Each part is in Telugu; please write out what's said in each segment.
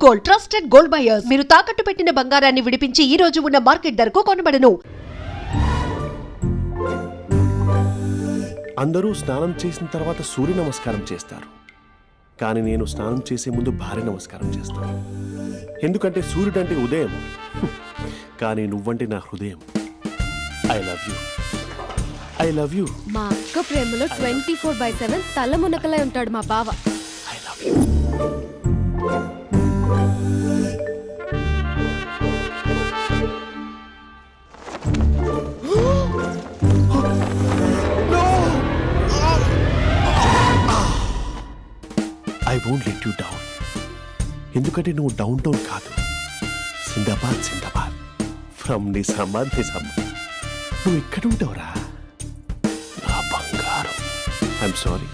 Gold, trusted gold buyers. మీరు తాకట్టు పెట్టిన బంగారాన్ని విడిపించి ఈ రోజు ఉన్న మార్కెట్ ధరకు కొనబడను. అందరూ స్నానం చేసిన తర్వాత సూర్య నమస్కారం చేస్తారు, కానీ నేను స్నానం చేసే ముందు భార్య నమస్కారం చేస్తాను. ఎందుకంటే సూర్యుడు అంటే ఉదయం, కానీ నువ్వంటే నా హృదయం. I love you, I love you. మా అక్క ప్రేమలో 24/7 తల మునకలై ఉంటాడు మా బావ. I love you. I won't let you down. ఎందుకంటే నువ్వు డౌన్ టౌన్ కాదు, జిందాబాద్ జిందాబాద్ ఫ్రమ్ నిజామాబాద్ నిజామాబాద్. నువ్వు ఇక్కడ ఉంటావురా నా బంగారం. I'm sorry,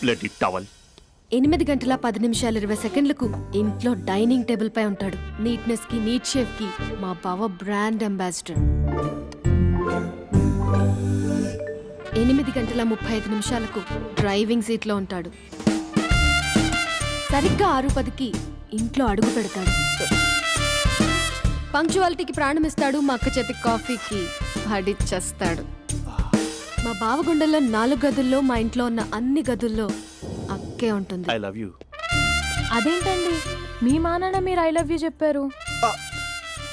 let it towel. 8 గంటల 10 నిమిషాలు 20 సెకండ్లకు ఇంట్లో డైనింగ్ టేబుల్ పై ఉంటాడు. నీట్నెస్ కి, నీట్ షేఫ్ కి మా బావ బ్రాండ్ అంబాసిడర్. 8 గంటల 35 నిమిషాలకు డ్రైవింగ్ సీట్ లో ఉంటాడు. సరిగ్గా 6:10కి ఇంట్లో అడుగు పెడతాడు. పంక్చువాలిటీకి ప్రాణం ఇస్తాడు. మా అక్క చేతి కాఫీకి పడిచ్చేస్తాడు. మా బావ గుండెల్లో 4 గదుల్లో, మా ఇంట్లో ఉన్న అన్ని గదుల్లో అక్కే ఉంటుంది. I love you. అదేంటండి మీ మానాన్న మీరు ఐ లవ్ యూ చెప్పారు,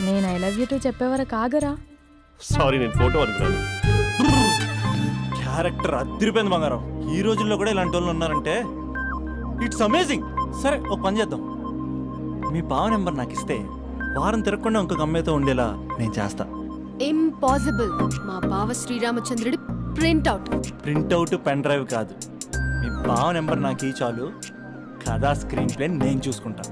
నేను ఐ లవ్ యూ టు చెప్పేవరకు ఆగరా? సారీ, నేను ఫోటో అనుకున్నాను. క్యారెక్టర్ అదిరిపోయింది బంగారం. ఈ రోజుల్లో కూడా ఇలాంటి వాళ్ళు ఉన్నారంటే ఇట్స్ అమేజింగ్. సరే, ఒక పని చేద్దాం. మీ బావ నెంబర్ నాకు ఇస్తే వారం తిరగకుండా ఇంకొక అమ్మాయితో ఉండేలా నేను చేస్తా. ఇంపాసిబుల్. మా బావ శ్రీరామచంద్రుడి ప్రింట్అవుట్. ప్రింట్అవుట్, పెన్ డ్రైవ్ కాదు. మీ బావ నెంబర్ నాకు ఈ చాలు, కథా స్క్రీన్ ప్లే నేను చూసుకుంటా.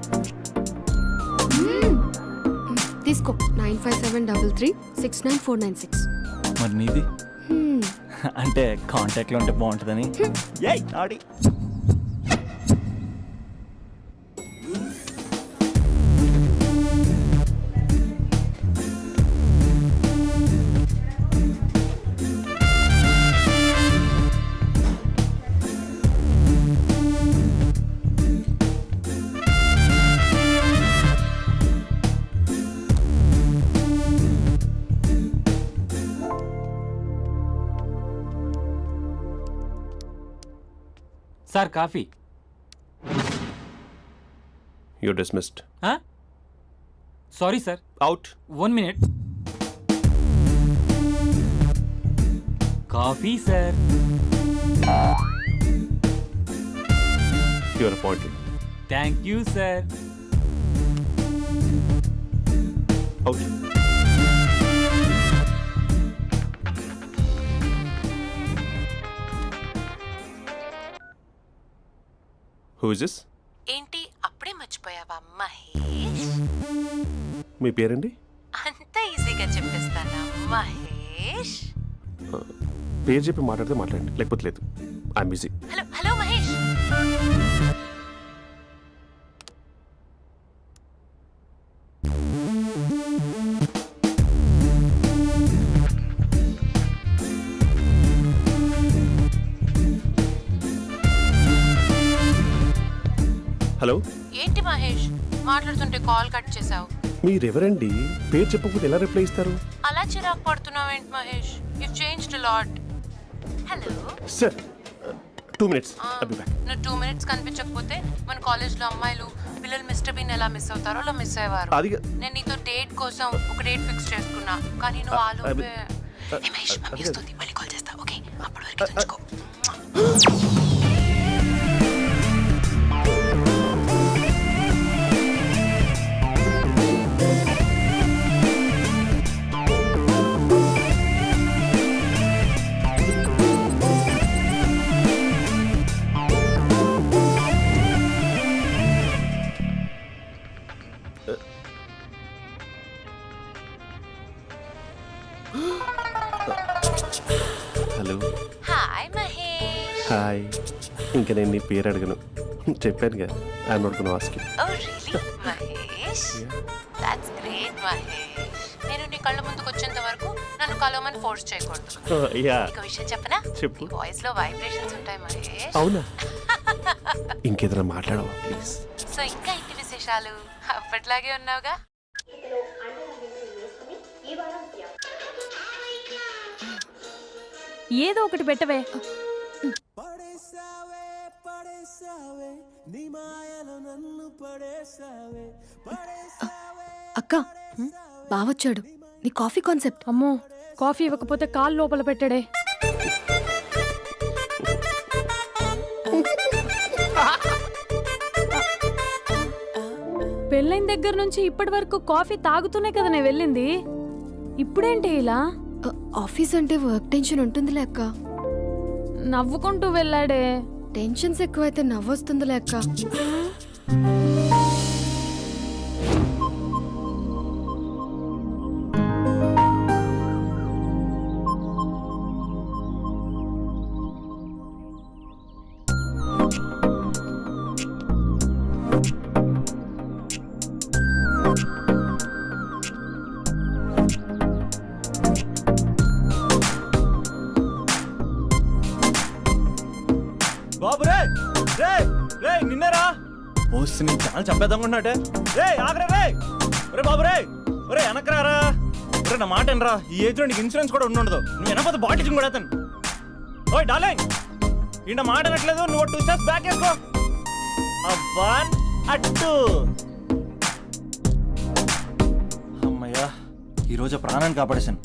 తీసుకో. 9573369496. మరి నీది? అంటే కాంటాక్ట్లో ఉంటే బాగుంటుందని. ఏయ్ ఆడి sir coffee. You dismissed. Sorry sir. Out. 1 minute. Coffee sir. You are appointed. Thank you sir. Out. Who is this? ఏంటి అప్పుడే మర్చిపోయావా మహేష్? మీ పేరండి? అంత ఈజీగా చెప్పేస్తానా మహేష్? పేరు చెప్పి మాట్లాడితే మాట్లాడండి, లేకపోతే లేదు. I'm busy. Hello hello Mahesh. Hello. ఏంటి మహేష్ మాట్లాడుతుంటే కాల్ కట్ చేసావు? మీరెవరండి? పేరు చెప్పకపోతే ఎలా రిప్లై ఇస్తారు? అలా చిరాకు పడుతున్నావు ఏంటి Mahesh? You changed a lot. Hello sir, 2 minutes. I'll be back. నువ్వు 2 minutes కనిపించకపోతే మన కాలేజ్లో అమ్మాయిలు పిల్లలు మిస్టర్ బీన్ ఎలా మిస్ అవుతారో అలా మిస్ అయ్యేవారు. నేను నీతో డేట్ కోసం ఒక డేట్ ఫిక్స్ చేసుకున్నా, కానీ నువ్వు ఆలోపే. మహేష్ మమ్మీ వస్తుంది, మళ్ళీ కాల్ చేస్తా. ఓకే, అప్పటి వరకు ఉంచుకో. హలో. హాయ్ మహేష్. హాయ్. ఇంకా నేను నీ పేరు అడగను, చెప్పాను కదా I'm not gonna ask you. Oh really Mahesh, that's great Mahesh. నేను నీ కళ్ళ ముందుకు వచ్చేంత వరకు నన్ను కలవమని ఫోర్స్ చేయకూడదు. యా ఒక విషయం చెప్పనా? చెప్పు. వాయిస్ లో వైబ్రేషన్స్ ఉంటాయి మహేష్. అవునా? ఇంకేదైనా మాట్లాడవా ప్లీజ్? సో ఇంకా ఇంటి విశేషాలు అప్పట్లాగే ఉన్నావుగా? ఏదో ఒకటి పెట్టవే. అక్క బావొచ్చాడు. నీ కాఫీ కాన్సెప్ట్. అమ్మో, కాఫీ ఇవ్వకపోతే కాలు లోపల పెట్టాడే. పెళ్ళైన దగ్గర నుంచి ఇప్పటి వరకు కాఫీ తాగుతూనే కదా నేను వెళ్ళింది. ఇప్పుడేంటి ఇలా? ఆఫీస్ అంటే వర్క్ టెన్షన్ ఉంటుందిలే అక్క. నవ్వుకుంటూ వెళ్ళాడే. టెన్షన్స్ ఎక్కువైతే నవ్వొస్తుందిలే అక్క. బాబు రే రే రే నిన్నేరా? ఓసి నేను చాలా చంపేద్దామన్నట్టే. రే ఆగరా రే. ఒరే బాబు రే, ఒరే వెనకరారా. ఒరే నా మాట వినరా, ఈ ఏజ్ లో నీకు ఇన్సూరెన్స్ కూడా ఉండదు. నువ్వు వెనకపోతే బాటిల్ కూడా అతను. ఓయ్ డార్లింగ్, ఈయన మాట అనట్లేదు. నువ్వు 2 స్టెప్స్ బ్యాక్ వేసుకో. అబ్బా అట్టు. అమ్మయ్యా, ఈరోజు ప్రాణాన్ని కాపాడేశాను.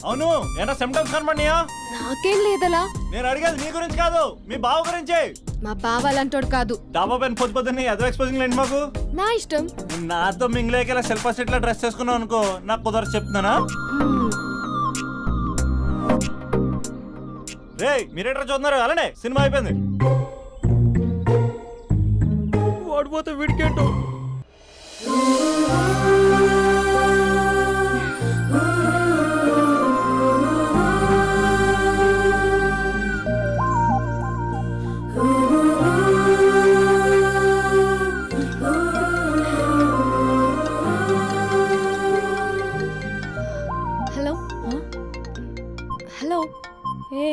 అవును, ఏనా సిమ్టమ్స్ కనబడినాయా? నాకేం లేదలా. నేను అడిగేది నీ గురించి కాదు, మీ బావ గురించి. మా బావ అలాంటోడు కాదు. డాబా పైన పొద్దు పొద్దున్నే అదో ఎక్స్పోజింగ్ లేండి మాకు. నా ఇష్టం. నువ్వు నాతో మింగిలేకెలా సెల్ఫ్ అసెట్ లా డ్రెస్ చేసుకున్నావు అనుకో, నాకు కుదరదు చెప్తున్నానా? రే మీరేట్రా చూస్తున్నారు? అలానే సినిమా అయిపోయింది. వాడిపోతే వీడికేంటో. Hello hello. ఏ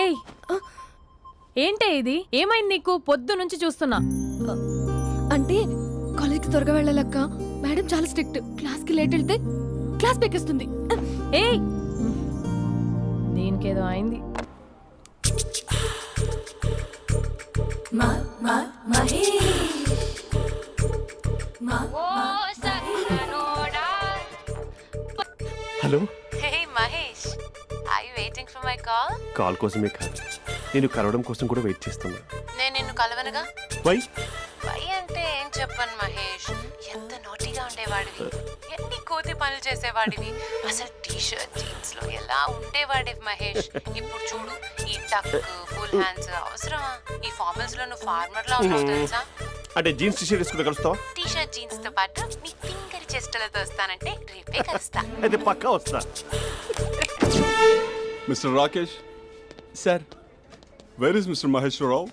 ఏయ్, ఏంటే ఇది? ఏమైంది నీకు? పొద్దు నుంచి చూస్తున్నా. అంటే కాలేజ్కి త్వరగా వెళ్ళాలక్క. మేడం చాలా స్ట్రిక్ట్. క్లాస్కి లేట్ వెళ్తే క్లాస్ పెక్కిస్తుంది. ఏయ్, దీనికేదో అయింది. Hello. Hey Mahesh, are you waiting for my call? Call కోసమే కాదు, నేను కలవడం కోసం కూడా వెయిట్ చేస్తున్నా. నేను నిన్ను కలవనుగా. వై? వై అంటే ఏం చెప్పను మహేష్. ఎంత నోటీగా ఉండేవాడివి, ఎన్ని కోతి పనులు చేసేవాడివి. అసలు టీ షర్ట్ జీన్స్ లో ఎలా ఉండేవాడివి మహేష్. ఇప్పుడు చూడు, ఈ టక్ ఫుల్ హ్యాండ్స్ అవసరమా? ఈ ఫార్మల్స్ లో నువ్వు ఫార్మర్ లా ఉన్నావు తెలుసా? అంటే జీన్స్ టీ షర్ట్ వేసుకుంటే కలుస్తావా? టీ షర్ట్ జీన్స్ తో పాటు నీ ఫింగర్ చెస్టలతో వస్తానంటే రేపే కలుస్తా. అయితే పక్కా వస్తా. Mister Rakesh, sir, where is mister Maheshwararao?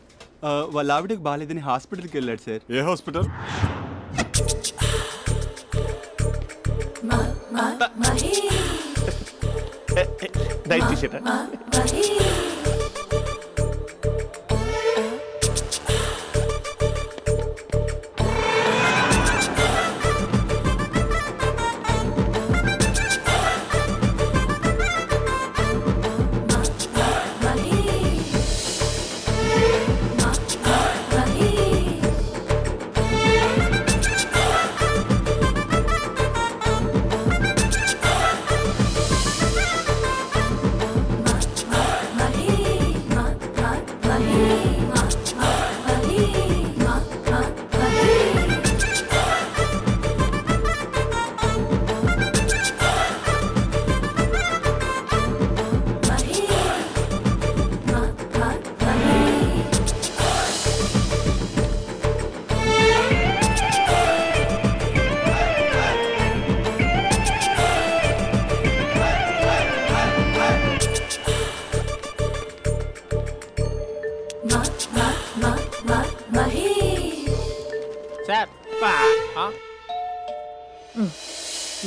వాళ్ళ ఆవిడకి బాగాలేదని హాస్పిటల్కి వెళ్ళాడు సార్. ఏ హాస్పిటల్? Night T-shirt.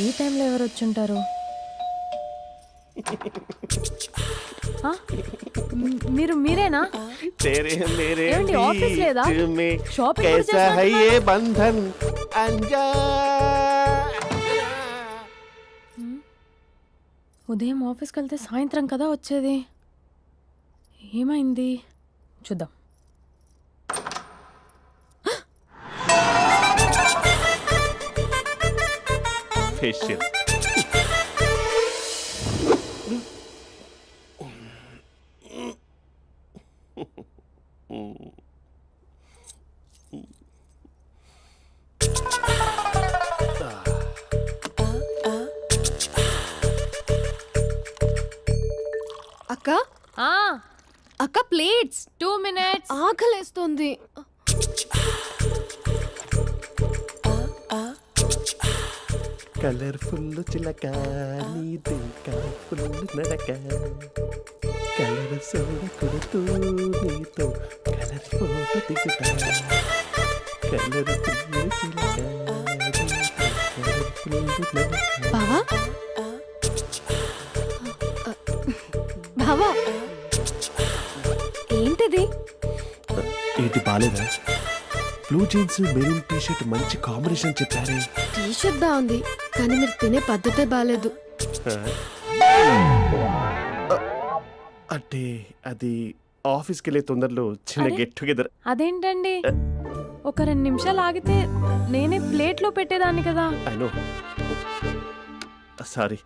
ఈ టైంలో ఎవరు వచ్చుంటారు? ఆ? మీరేనా? तेरे मेरे ఏమండి, ఆఫీస్ లేదా? बीच में షాపింగ్ కూడా कैसा है చేస్తున్నట్టున్నారు? ये बंधन अंजा ఉదయం ఆఫీస్కి వెళ్తే సాయంత్రం కదా వచ్చేది. ఏమైంది చూద్దాం. फेशियल అక్క ఆ, అక్క ప్లేట్స్ 2 minutes. ఆకలేస్తుంది. కలర్ఫుల్ చిలక నీది కలర్ఫుల్ నడక కలర్ సోడ కొడుతూ నీతో కలర్ ఫోటో దిగుతా కలర్ఫుల్ చిలక కలర్ఫుల్ నడక. బావా బావా ఏంటిది? ఏంటి బాలేదా? Blue jeans maroon T shirt మంచి కాంబినేషన్ చెప్పారే. టీ షర్ట్ బాగుంది కానీ మీరు తినే పద్ధతే బాగాలేదు. అంటే అది ఆఫీస్కి వెళ్ళే తొందరలో చిన్న అరే. Get together. అదేంటండి, ఒక 2 నిమిషాలు ఆగితే నేనే ప్లేట్లో పెట్టేదాన్ని కదా. I know, sorry.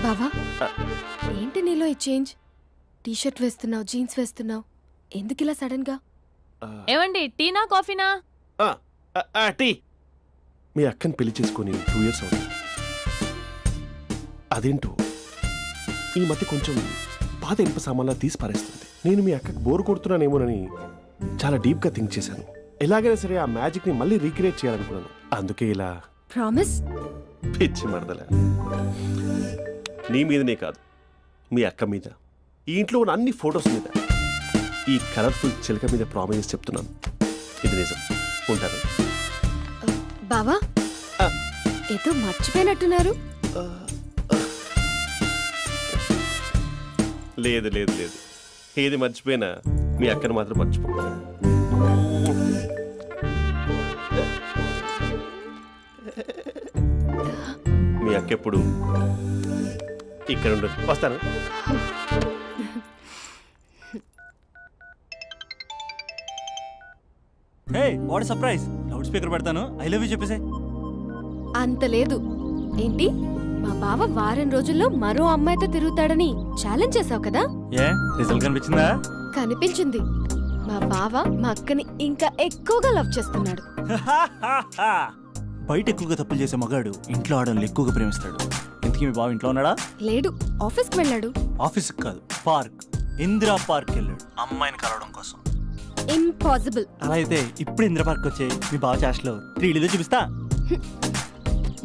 బావా ఏంటి నీలో ఈ చేంజ్? టీ షర్ట్ వేస్తున్నావు, జీన్స్ వేస్తున్నావు, ఎందుకు ఇలా సడన్ గా? ఏమండి, టీనా కాఫీనా? టీ. మీ అక్కని పెళ్లి చేసుకొని 2 years అవుతుంది. అదేంటో ఈ మధ్య కొంచెం పాత ఇనుప సామాన్లా తీసి పారేస్తుంది. నేను మీ అక్కకు బోర్ కొడుతున్నానేమోనని చాలా డీప్గా థింక్ చేశాను. ఎలాగైనా సరే ఆ మ్యాజిక్ని మళ్ళీ రీక్రియేట్ చేయాలనుకున్నాను. అందుకే ఇలా ప్రామిస్? పిచ్చి మరదల. నీ మీదనే కాదు, మీ అక్క మీద, ఈ ఇంట్లో ఉన్న అన్ని ఫొటోస్ మీద, ఈ కలర్ఫుల్ చిలక మీద ప్రామిస్ చెప్తున్నాను. ఇది నిజం. ఉంటాను. బావా ఆ. ఏదో మర్చిపోయినట్టున్నారు. లేదు లేదు లేదు, ఏది మర్చిపోయినా మీ అక్కను మాత్రం మర్చిపో. మీ అక్క ఎప్పుడు ఇక్కడ ఉండదు. వస్తాను. Hey what surprise. Loud speaker పెడతాను, ఐ లవ్ యూ చెప్పేసే. అంత లేదు. ఏంటి, మా బావ వారం రోజుల్లో మరో అమ్మాయితో తిరుగుతాడని ఛాలెంజ్ చేసావు కదా? ఏ రిజల్ట్ కనిపించిందా? కనిపించింది. మా బావ మా అక్కని ఇంకా ఎక్కువగా లవ్ చేస్తున్నాడు. బయట ఎక్కువగా తప్పులు చేసే మగాడు ఇంట్లో ఆడవాళ్ళు ఎక్కువగా ప్రేమిస్తాడు. ఇంతకీ మీ బావ ఇంట్లో ఉన్నాడా? లేడు, ఆఫీస్కి వెళ్ళాడు. ఆఫీస్కి కాదు, పార్క్, ఇందిరా పార్క్ వెళ్ళాడు అమ్మాయిని కలవడం కోసం. ఇంపాసిబుల్. అలా అయితే ఇప్పుడు ఇందిరా పార్క్ వచ్చే మీ బావ చాష్లో 3Dలో చూపిస్తా.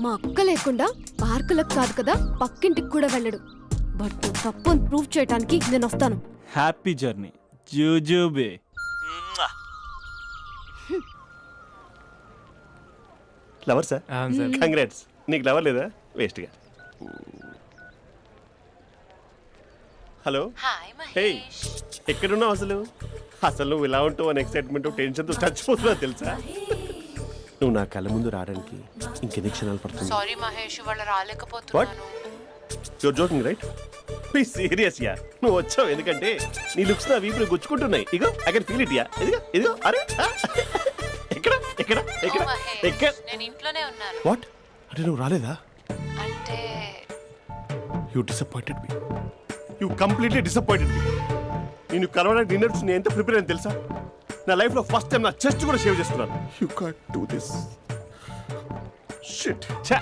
మా అక్క లేకుండా పార్కులకు కాదు కదా పక్కింటికి కూడా వెళ్ళడు. బట్ నువ్వు తప్పు అని ప్రూవ్ చేయడానికి నేను వస్తాను. హ్యాపీ జర్నీ జూజూబే. Lover sir, congrats. నీకు లవర్ లేదా? వేస్ట్గా. హలో. Hi hey, Mahesh. ఎక్కడున్నావు అసలు? అసలు నువ్వు ఇలా ఉంటావు అని ఎక్సైట్మెంట్ టెన్షన్తో చచ్చిపోతున్నావు తెలుసా? నువ్వు నా కళ్ళ ముందు రావడానికి ఇంకెన్ని క్షణాలు పడుతుంది? సారీ మహేష్, ఇవాళ రాలేకపోతున్నాను. Your joking right? Please serious ya. నువ్వు వచ్చావు ఎందుకంటే నీ లుక్స్ నా వీపుని గుచ్చుకుంటున్నాయి. ఇగో I can feel it ya. ఇదిగో ఇదిగో. అరే ఎక్కడ ఎక్కడ ఎక్కడ ఓ మహేష్, ఎక్కడ? నేను ఇంట్లోనే ఉన్నాను. వాట్? అంటే నువ్వు రాలేదా? అంటే you disappointed me. You completely disappointed me. నేను కలవడానికి డిన్నర్స్ నేను ఎంత ప్రిపేర్ అని తెలుసా? నా లైఫ్లో ఫస్ట్ టైం నా చెస్ట్ కూడా సేవ్ చేస్తున్నాను. You can't do this. Shit. ఛా.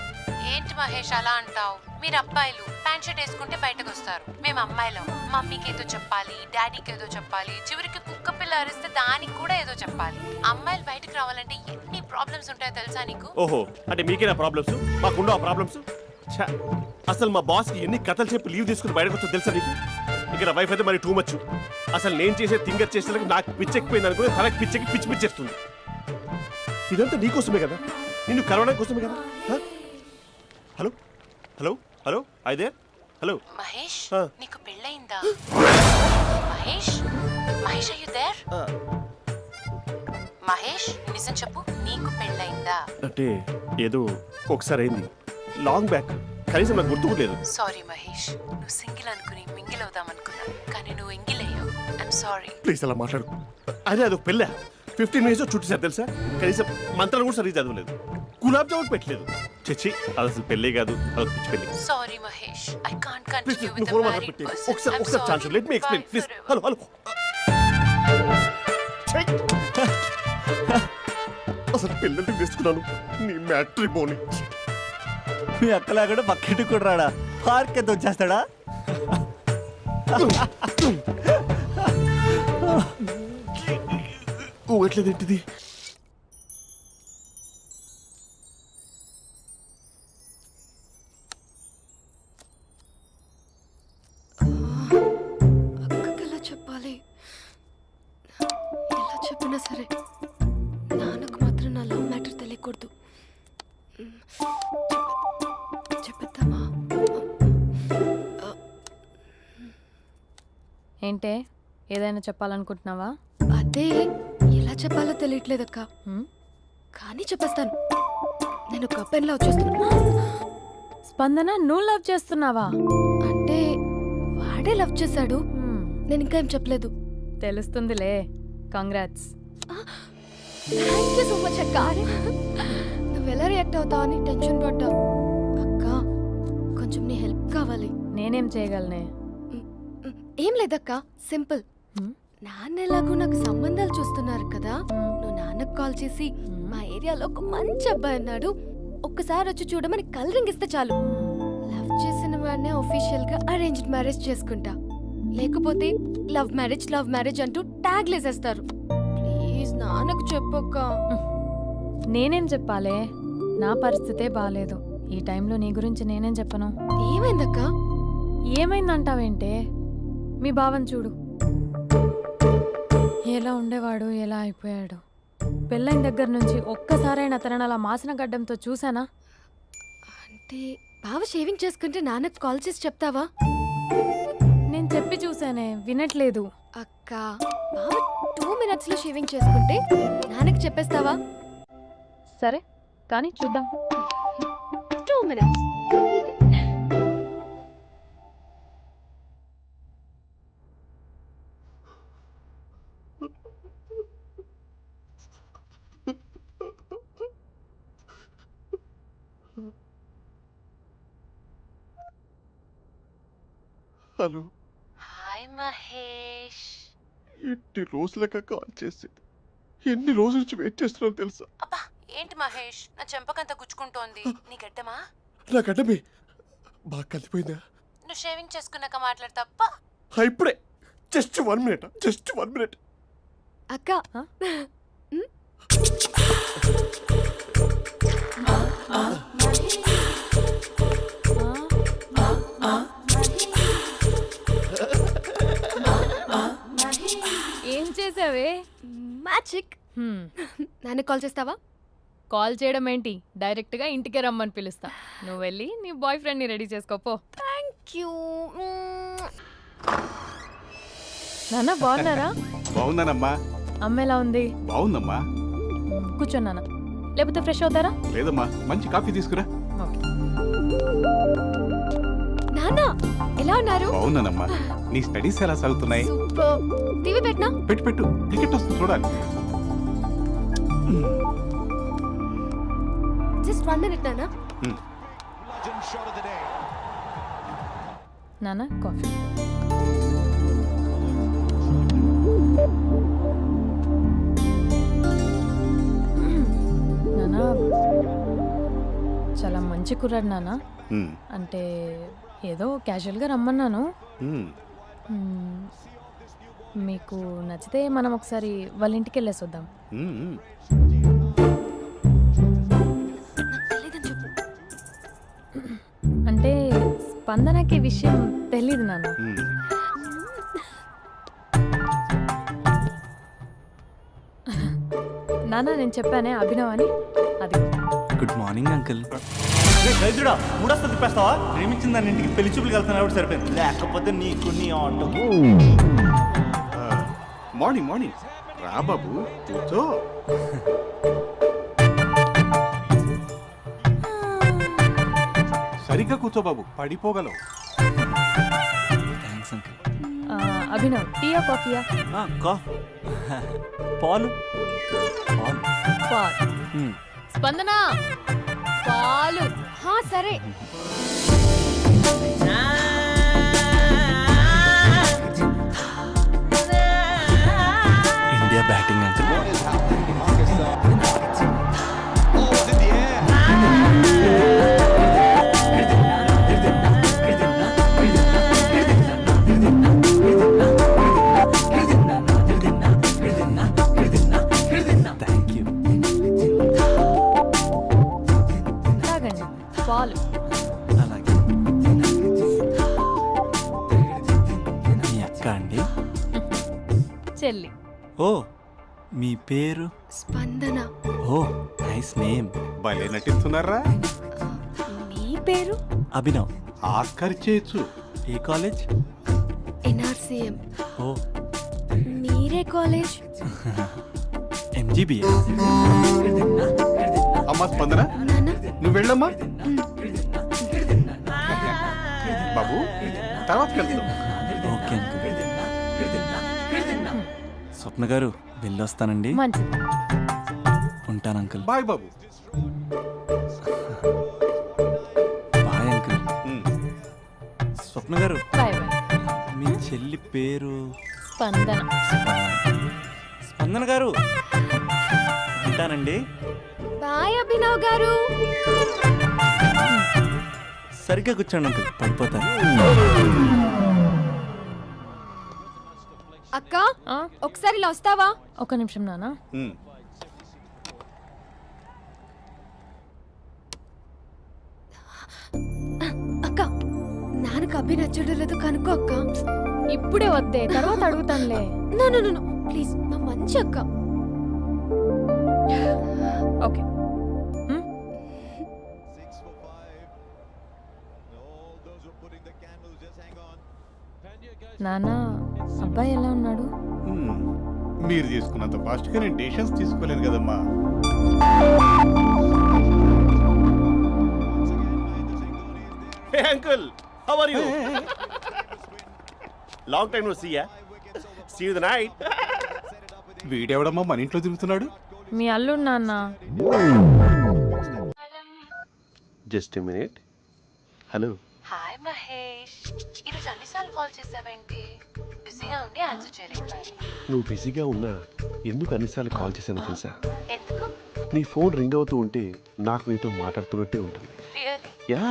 ఏంటి మహేష్ అలా అంటావు? మీరు అబ్బాయిలు ప్యాంట్ షర్ట్ వేసుకుంటే బయటకు వస్తారు. మేము అమ్మాయిలం మమ్మీకి ఏదో చెప్పాలి, డాడీకి ఏదో చెప్పాలి, చివరికి కుక్క పిల్ల అరిస్తే దానికి కూడా ఏదో చెప్పాలి. అమ్మాయిలు బయటకు రావాలంటే ఎన్ని ప్రాబ్లమ్స్ ఉంటాయో తెలుసా నీకు? ఓహో, అంటే మీకేనా ప్రాబ్లమ్స్? మాకుండా ప్రాబ్లమ్స్? ఛా. అసలు మా బాస్కి ఎన్ని కథలు చెప్పి లీవ్ తీసుకుని బయటకు వచ్చా తెలుసా నీకు? ఇక్కడ వైఫ్ అయితే మరి టూ మచ్. అసలు నేను చేసే థింగర్ చేసేందుకు నాకు పిచ్చెక్కిపోయింది అనుకుని తనకి పిచ్చెక్కి పిచ్చి పిచ్చేస్తుంది. ఇదంతా నీకోసమే కదా, నిన్ను కరోనా కోసమే కదా. హ? హలో హలో హలో అయితే హలో. మహేష్ ఆ. నీకు పెళ్ళయిందా? Mahesh Mahesh are you there? మహేష్ నిజం చెప్పు, నీకు పెళ్ళయిందా? అంటే ఏదో ఒకసారి అయింది, లాంగ్ బ్యాక్, కనీసం నాకు గుర్తు కూడా లేదు. సారీ మహేష్, నువ్వు సింగిల్ అనుకుని మింగిల్ అవుదాం అనుకున్నా, కానీ నువ్వు ఎంగిల్ అయ్యావు. I'm sorry. ప్లీజ్ అలా మాట్లాడు. అదే అదొక పెళ్ళ 15 మినిట్స్ చుట్టేసారు తెలుసా, కనీసం మంత్రాలు కూడా సరిగ్గా చదవలేదు, గులాబ్ జామున్ పెట్టలేదు. చచ్చి అది అసలు పెళ్ళే కాదు, అదొక పిచ్చి పెళ్ళి. Sorry Mahesh, I can't please continue నువ్వు విత్ ఫోన్ ద మాట్లాడి మ్యారీడ్ పెట్టి పర్సన్. ఒకసారి chance let me explain please. Hello hello. అసలు పెళ్ళంటే తీసుకున్నాను నీ మ్యాట్రీ బోని. మీ అక్కలాగా పక్కింటికి కూడా రాడా, పార్క్ ఎంత వచ్చేస్తాడా? ఊగట్లేదు ఏంటిది? అక్కకి ఎలా చెప్పాలి? ఎలా చెప్పినా సరే నాన్నకు మాత్రం నా లవ్ మ్యాటర్ తెలియకూడదు. చెప్పేద్దామా? ఏంటే ఏదైనా చెప్పాలనుకుంటున్నావా? అదే ఎలా చెప్పాలో తెలియట్లేదక్క, హ్మ్? కానీ చెప్పేస్తాను. నేను ఒక అబ్బాయిలా వచ్చేస్తున్నా. స్పందన నువ్వు లవ్ చేస్తున్నావా? అంటే వాడే లవ్ చేశాడు, హ్మ్, నేను ఇంకా ఏం చెప్పలేదు. తెలుస్తుందిలే. Congrats. Thank you so much అక్క. నువ్వు ఎలా రియాక్ట్ అవుతావు అని టెన్షన్ పడ్డా. అక్క కొంచెం నీ హెల్ప్ కావాలి. నేనేం చేయగలనే? ఏం లేదక్క, సింపుల్. హ్మ్? నాన్న ఎలాగో నాకు సంబంధాలు చూస్తున్నారు కదా, నువ్వు నాన్నకు కాల్ చేసి మా ఏరియాలో ఒక మంచి అబ్బాయి అన్నాడు, ఒక్కసారి వచ్చి చూడమని కలరింగ్ ఇస్తే చాలు. లవ్ చేసిన వాడినే ఒఫీషియల్ గా అరేంజ్డ్ మ్యారేజ్ చేసుకుంటా, లేకపోతే లవ్ మ్యారేజ్ అంటూ ట్యాగ్ లేసేస్తారు. ప్లీజ్ నాన్నకు చెప్పక్క. నేనేం చెప్పాలే? నా పరిస్థితే బాలేదు. ఈ టైంలో నీ గురించి నేనేం చెప్పను? ఏమైందక్క? ఏమైందంటావేంటే? మీ భావం చూడు, ఎలా ఉండేవాడు, ఎలా అయిపోయాడు. పెళ్ళైన దగ్గర నుంచి ఒక్కసారైనా తనని అలా మాసిన గడ్డంతో చూసానా? అంటే బావ షేవింగ్ చేసుకుంటే నాన్నకు కాల్ చేసి చెప్తావా? నేను చెప్పి చూసానే, వినట్లేదు. అక్క బావ 2 minutes లో షేవింగ్ చేసుకుంటే నాన్నకు చెప్పేస్తావా? సరే కానీ చూద్దాం. 2 minutes. హలో. హాయ్ మహేష్. ఎన్ని రోజులక కాల్ చేసేది, ఎన్ని రోజుల నుంచి వెయిట్ చేస్తున్నాను తెలుసా? అబ్బా ఏంటి మహేష్, నా చెంపకంత గుచ్చుకుంటోంది. నీ గడ్డమా? నా గడ్డమే బాగా కలిపోయిందా? నువ్వు షేవింగ్ చేసుకున్నాక మాట్లాడు తప్ప. ఇప్పుడే జస్ట్ 1 minute. అక్క ఏం చేసావే? మ్యాజిక్. నాన్నకు కాల్ చేస్తావా? కాల్ చేయడం ఏంటి, డైరెక్ట్గా ఇంటికే రమ్మని పిలుస్తా. నువ్వు వెళ్ళి నీ బాయ్ ఫ్రెండ్ని రెడీ చేసుకోపో. Thank you. నాన్న బాగున్నారా? బాగున్నానమ్మా. అమ్మ ఎలా ఉంది? బాగుందమ్మా. కూర్చోను నాన్న, లేకపోతే ఫ్రెష్ అవుతారా? లేదమ్మా, మంచి కాఫీ తీసుకురా. ఓకే. నాన్న ఎలా ఉన్నారు? బాగున్నానమ్మా. నీ స్టడీస్ ఎలా సాగుతున్నాయి? సూపర్. టీవీ పెట్టనా? పెట్టు క్రికెట్ వస్తుంది చూడాలి. జస్ట్ 1 minute నాన్న. నాన్న కాఫీ. నాన్న చాలా మంచి కుర్రాడు నాన్న. అంటే ఏదో క్యాజువల్గా రమ్మన్నాను. మీకు నచ్చితే మనం ఒకసారి వాళ్ళ ఇంటికి వెళ్ళేసి వద్దాం. తెలీదని చెప్పు. అంటే స్పందనకి విషయం తెలీదు నాన్న. నాన్న నేను చెప్పానే అభినవ్ అని, అది గుడ్ మార్నింగ్ అంకుల్. రైతుడా మూడొస్తా తిప్పేస్తావా? ప్రేమించిన దాని ఇంటికి పెళ్లి చూపులు వెళ్తాను కాబట్టి సరిపోయింది, లేకపోతే నీకు నీ ఆటో. మార్నింగ్ మార్నింగ్ రా బాబు కూర్చో. సరిగ్గా కూర్చో బాబు, పడిపోగలవు. Thanks uncle. అభినవ్ టీయా కాఫీయా? పాలు పాల్. స్పందన పాలు. హా సరే. India batting uncle. Thank you. తాగండి పాలు. అలాగే. మీ అక్క అండి? చెల్లి. ఓ మీ పేరు? స్పందన. ఓ నైస్ నేమ్. భలే నటిస్తున్నారా? మీ పేరు? అభినవ్. ఆస్కర్ చేయొచ్చు. ఏ కాలేజ్? ఎన్ఆర్సీఎం. ఓ మీరే కాలేజ్? ఎంజీబీఏ. అమ్మా స్పందన నాన్న నువ్వు వెళ్ళమ్మా. బాబు తర్వాత వెళ్తాం. Okay uncle. స్వప్న గారు వెళ్ళొస్తానండి. మంచిది. ఉంటాను అంకుల్. బాయ్ బాబు. Bye uncle. ఉమ్. స్వప్న గారు బాయ్ బాయ్. మీ చెల్లి పేరు? స్పందన. స్పందన గారు ఉంటానండి. బాయ్ అభినవ్ గారు. సరిగ్గా కూర్చోండి అంకుల్, పడిపోతారు. అక్క ఆ, ఒకసారి ఇలా వస్తావా? ఒక నిమిషం నాన్న. ఉమ్. అక్క నాన్నకు అభి నచ్చడం లేదు కనుక్కో అక్క. ఇప్పుడే వద్దే, తర్వాత అడుగుతానులే. నో నో నో ప్లీజ్, మా మంచి అక్క. ఓకే. నాన్న అబ్బాయి ఎలా ఉన్నాడు? ఉమ్. మీరు తీసుకున్నంత ఫాస్ట్గా నేను డెసిషన్స్ తీసుకోలేను కదమ్మా. హే uncle, how are you? Long time no see ya. See you the night. వీడెవడమ్మా మన ఇంట్లో తిరుగుతున్నాడు? మీ అల్లుడు నాన్న. Just a minute. Hello. Hi Mahesh, ఈరోజు అన్నిసార్లు కాల్ చేసావేంటి? బిజీగా ఉండి ఆన్సర్ చేయలేదు. నువ్వు బిజీగా ఉన్నా ఎందుకు అన్నిసార్లు కాల్ చేశాను తెలుసా? ఎందుకు? నీ ఫోన్ రింగ్ అవుతూ ఉంటే నాకు నీతో మాట్లాడుతున్నట్టే ఉంటుంది. రియల్లీ? యా,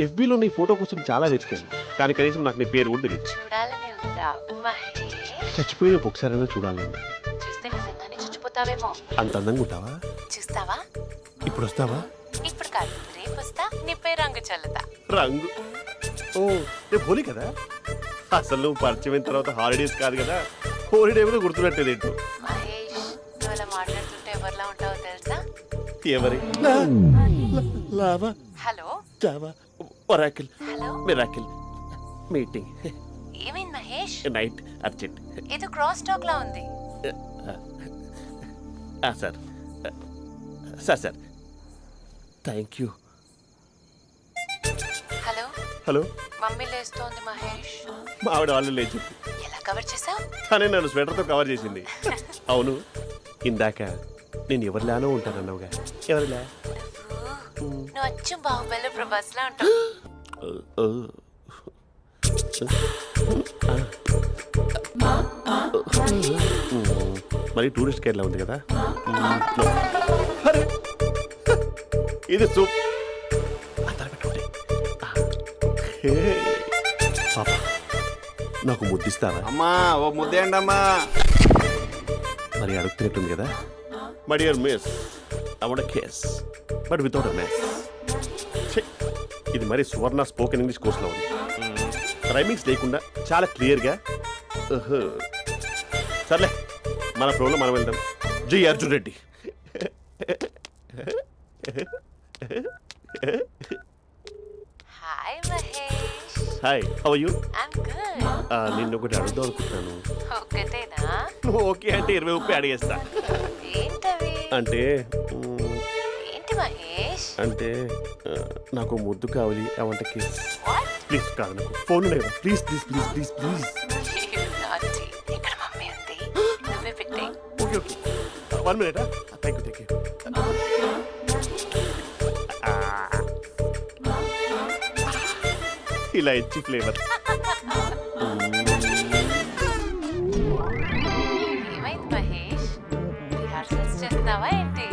ఎఫ్బీలో నీ ఫోటో కోసం చాలా వెతికాను, కానీ కనీసం నాకు నీ పేరు కూడా తెలియదు. చూడాలని ఉందా మహేష్? చచ్చిపోయిన ఒకసారైనా చూడాలని. చూస్తే నిజంగానే చచ్చిపోతావేమో. అంత అందంగా ఉంటావా? చూస్తావా? ఇప్పుడు వస్తావా? ఇప్పుడు కాదు, రేపు వస్తా, నీపై రంగు చల్లుతా. రంగు? ఓ రేపు హోలీ కదా. అసలు నువ్వు పరిచయం తర్వాత హాలిడేస్ కాదు కదా, హోలిడే కూడా గుర్తున్నట్టేది ఏంటో. మహేష్, నువ్వు అలా మాట్లాడుతుంటే ఎవరిలా ఉంటావో తెలుసా? ఎవరి? Lava, hello Java, Oracle, hello, miracle, meeting, ఏమైంది మహేష్? Night, urgent. ఏదో క్రాస్ టాక్ లా ఉంది. Sir sir sir thank you. Hello, hello, mummy లేస్తోంది మహేష్. మా ఆవిడ వాళ్ళు లేచి ఎలా కవర్ చేసావు? తనే నన్ను స్వెటర్తో కవర్ చేసింది. అవును, ఇందాక నేను ఎవరిలానో ఉంటానన్నావుగా, ఎవరిలా? నువ్వు అచ్చం బాహుబలి ప్రభాస్ లా ఉంటావు. మరి టూరిస్ట్ గైడ్లా ఉంది కదా. అరే, ఇది సూప్. పాప, నాకు ముద్దిస్తావా? అమ్మా ఓ ముద్దేయండి అమ్మా. మరి అడుగుతున్నట్టుంది కదా. My dear miss, I want kiss but without a mess. ఇది మరి సువర్ణ స్పోకెన్ ఇంగ్లీష్ కోర్సులో ఉంది. రైమింగ్స్ లేకుండా చాలా క్లియర్గా. సర్లే, మన ఫ్లోలో మనం వెళ్దాం. జై Arjun Reddy. Hi Mahesh. Hi, how are you? I'm good. నిన్ను ఒకటి అడుగుదాం అనుకుంటున్నాను. ఒకటేనా? నువ్వు ఓకే అంటే 20 అడిగేస్తా. ఏంటవి? అంటే ఏంటి మహేష్? అంటే నాకు ముద్దు కావాలి ఆ వంటకి. వాట్? ప్లీజ్ కాదు, నాకు ఫోన్ లేదు. Please please please please please. నాటి. ఇక్కడ మమ్మీ ఉంది. నువ్వే పెట్టే. Okay okay, 1 minute. Thank you. ఇలా ఇచ్చి ఫ్లేవర్. ఏమైంది మహేష్? రిహార్సల్స్ చేస్తున్నావా ఏంటి?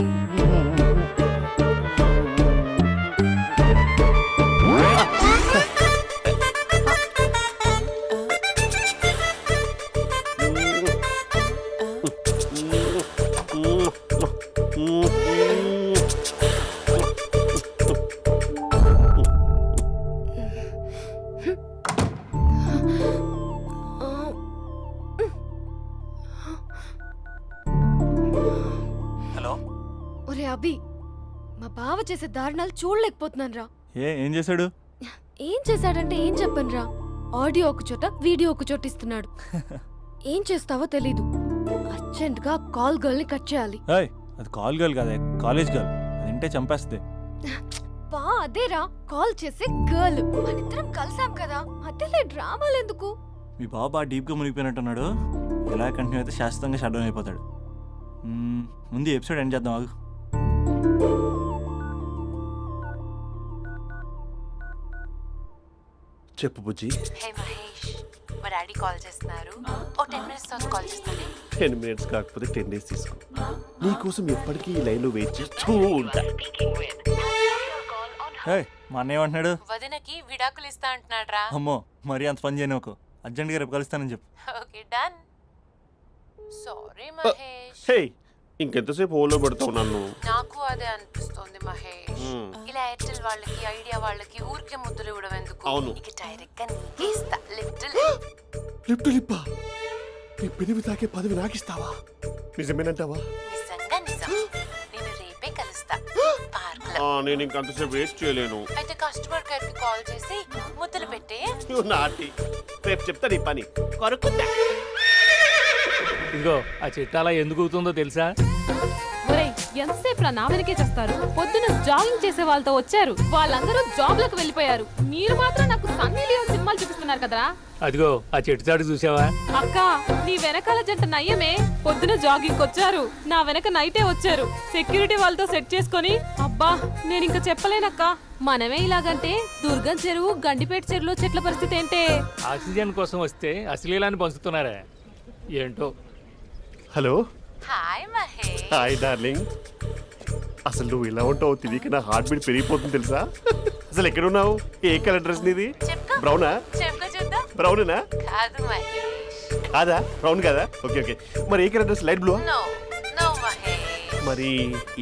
హలో. ఒరే అభి, మా బావ చేసే దారుణాలు చూడలేకపోతున్నాను రా. ఏం చేశాడు? ఏం చేశాడంటే ఏం చెప్పను రా. ఆడియో ఒక చోట, వీడియో ఒక చోట ఇస్తున్నాడు. ఏం చేస్తావో తెలీదు. అర్జెంట్ గా కాల్ గర్ల్ ని కట్ చేయాలి. ఏయ్, అది కాల్ గర్ల్ కాదే, కాలేజ్ గర్ల్. అది వింటే చంపేస్తుంది. బా అదేరా, కాల్ చేసే గర్ల్. మనిద్దరం కలిసాం కదా, మధ్యలో డ్రామాలు ఎందుకు? మీ బాబు బాగా డీప్గా మునిగిపోయినట్టున్నాడు. ఎలా కంటిన్యూ అయితే శాశ్వతంగా షట్ డౌన్ అయిపోతాడు. ముందు ఎపిసోడ్ ఎండ్ చేద్దాం ఆగు. చెప్పు బుజ్జి. హే మహేష్, మా డాడీ కాల్ చేస్తున్నారు. ఓ 10 minutes తర్వాత కాల్ చేస్తాను. 10 minutes కాకపోతే 10 days తీసుకో. నీకోసం ఎప్పటికీ ఈ లైన్లో వెయిట్ చేస్తూ ఉంటా. ఏయ్, మా అన్నయ్య ఏమంటున్నాడు? వదినకి విడాకులు ఇస్తా అంటున్నాడు రా. అమ్మో, మరీ అంత పని చేయను. ఒక అర్జెంట్గా రేపు కలుస్తానని చెప్పు. Okay done. సారీ మహేష్. హే, ఇంకెంతసేపు హోల్లో పెడతావు నన్ను? నాకు అదే అనిపిస్తోంది మహేష్. ఇలా ఎయిర్టెల్ వాళ్ళకి, ఐడియా వాళ్ళకి ఊరికే ముద్దులు ఇవ్వడం ఎందుకు? అవును. ఇక డైరెక్ట్ గా నీకే ఇస్తా. లిటిల్ లిప్టు లిప్పా, నీ పెనివి తాకే పదవి నాకిస్తావా? నిజమేనంటావా? నిజంగా నిజం. నేను రేపే కలుస్తా పార్క్ లో. నేను ఇంకంతసేపు వెయిట్ చేయలేను. అయితే కస్టమర్ కేర్ కి కాల్ చేసి ముద్దులు పెట్టే. నువ్వు నాటి, రేపు చెప్తా నీ పని. కొరుకుందా. ఇదిగో ఆ చెట్టు అలా ఎందుకు అవుతుందో తెలుసా? ఒరేయ్, ఎంతసేపు నా వెనకే చేస్తారు? పొద్దున జాగింగ్ చేసే వాళ్ళతో వచ్చారు, వాళ్ళందరూ జాబ్లకు వెళ్ళిపోయారు. మీరు మాత్రం నాకు సన్నీ లియోన్ సినిమాలు చూపిస్తున్నారు కదరా. అదిగో ఆ చెట్టు చాటు చూసావా? అక్క, నీ వెనకాల జంట నయ్యమే. పొద్దున జాగింగ్ వచ్చారు, నా వెనక నైటే వచ్చారు. సెక్యూరిటీ వాళ్ళతో సెట్ చేసుకొని, అబ్బా నేను ఇంకా చెప్పలేనక్క. మనమే ఇలాగంటే దుర్గం చెరువు, గండిపేట చెరువులో చెట్ల పరిస్థితి ఏంటే? ఆక్సిజన్ కోసం వస్తే అశ్లీలాన్ని పంచుతున్నారా ఏంటో. Hello. Hi Mahesh. Hi darling. అసలు నువ్వు ఇలా ఉంటావు తెలియక నా హార్ట్ బీట్ పెరిగిపోతుంది తెలుసా? అసలు ఎక్కడున్నావు? ఏ కలర్ డ్రెస్ నీది? చెప్పుకో. బ్రౌనా? చెప్పుకో చూద్దాం. బ్రౌనేనా? కాదు మహేష్. కాదా? బ్రౌన్ కదా? Okay okay. మరి ఏ colour dress? Light blue? No no Mahesh. మరి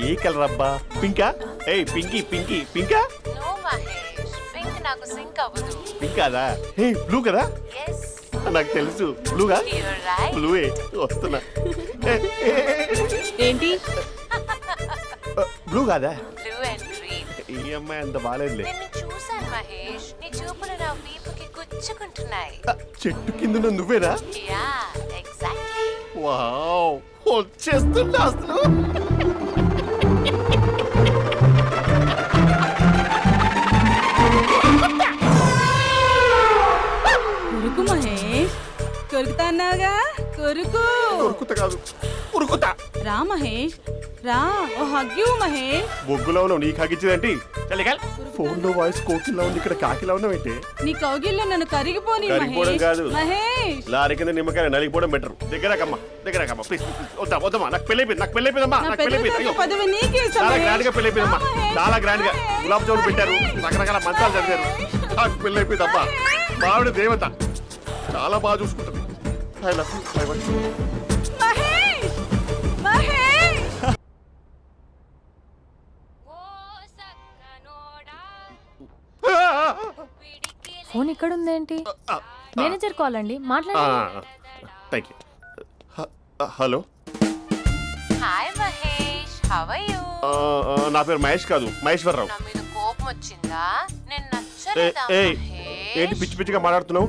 ఏ కలర్ అబ్బా? పింకా? ఏయ్ పింకీ పింకీ పింకా? నో మహేష్, పింక్ నాకు సింక్ అవ్వదు. పింక్ కాదా? హే బ్లూ కదా? ఎస్, నాకు తెలుసు. బ్లూగా? You're right. బ్లూవే వస్తున్నా. ఏంటి? బ్లూ కాదా? Blue and green. ఈ అమ్మాయి అంత బాగాలేదులే. నిన్ను చూశాను మహేష్, నీ చూపులు నా వీపుకి గుచ్చుకుంటున్నాయి. చెట్టు కింద నువ్వేనా? Yeah exactly. వావ్, వచ్చేస్తున్నా అసలు. కొరుకు మహేష్, కొరుకుతా అన్నావుగా, కొరుకు. ఉరుకుతా కాదు, ఉరుకుతా. రా మహేష్, రా. ఓ హగ్గు మహేష్. బొగ్గులో ఉన్నావు, నీకు హగించదేంటి? ఫోన్ లో వాయిస్ కోకిలా ఉంది, ఇక్కడ కాకిలా ఉన్నావేంటి? నీ కౌగిల్లో నన్ను కరిగిపోని కరిగిపోవడం కాదు, మహేష్. లారీ కింద నిమ్మకాయ నలిగిపోవడం బెటర్. దగ్గరకమ్మా దగ్గరకమ్మా ప్లీజ్. వద్దా వద్దమ్మా, నాకు పెళ్ళైపోయింది, నాకు పెళ్ళైపోయిందమ్మా, నాకు పెళ్ళైపోయింది. అయ్యో, పదవి నీకే ఇస్తా చాలా మహేష్. గ్రాండ్ గా పెళ్ళైపోయిందమ్మా, చాలా గ్రాండ్ గా. గులాబ్ జామున్ పెట్టారు, రకరకాల మంచాలు చదివారు. నాకు పెళ్ళైపోయిందమ్మా. మావిడ దేవత, చాలా బాగా చూసుకుంటుంది. I love you. I want you. Mahesh, Mahesh. Phone ఇక్కడ ఉందేంటి? మేనేజర్ కాల్ అండి, మాట్లాడండి. Thank you. Hello. Hi how are you? నా పేరు మహేష్ కాదు, మహేశ్వరరావు. నా మీద కోపం వచ్చిందా? నేను ఏ- నచ్చలేదా ఏయ్, మహేష్? ఏంటి పిచ్చి పిచ్చిగా మాట్లాడుతున్నావు?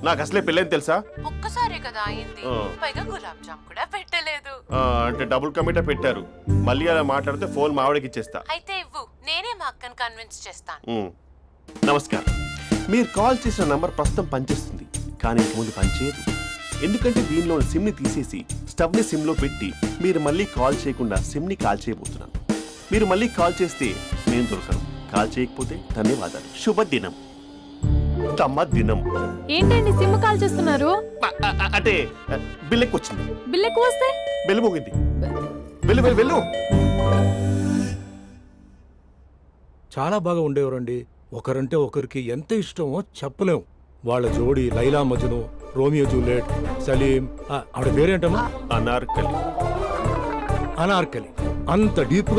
నాకు అసలే పెళ్ళని తెలుసా? ఒక్కసారే కదా అయింది. ఆ. పైగా గులాబ్ జామ్ కూడా పెట్టలేదు. అంటే డబుల్ కమిటా పెట్టారు. మళ్ళీ అలా మాట్లాడితే ఫోన్ మా ఆవిడకి ఇచ్చేస్తా. అయితే ఇవ్వు, నేనే మా అక్కని కన్విన్స్ చేస్తాను. నమస్కారం. మీరు కాల్ చేసిన నంబర్ ప్రస్తుతం పనిచేస్తుంది, కానీ ఇంక ముందు పనిచేయదు. ఎందుకంటే దీనిలో సిమ్ని తీసేసి స్టవ్ని సిమ్లో పెట్టి మీరు మళ్ళీ కాల్ చేయకుండా సిమ్ని కాల్ చేయబోతున్నాను. మీరు మళ్ళీ కాల్ చేస్తే నేను దొరకను, కాల్ చేయకపోతే ధన్యవాదాలు. శుభదినం. తమ దినం. ఏంటండి సిమ్ కాల్ చేస్తున్నారు? అంటే బిల్ ఎక్కువ వచ్చింది. బిల్ ఎక్కువ వస్తే బెల్లు మోగింది. వెళ్ళు వెళ్ళు వెళ్ళు. చాలా బాగా ఉండేవారండి. ఒకరంటే ఒకరికి ఎంత ఇష్టమో చెప్పలేం. వాళ్ళ జోడి లైలా మజ్ను, రోమియో జూలియట్, సలీం, ఆవిడ పేరేంటమ్మా? అనార్కలి. అనార్కలి. అంత డీప్ గా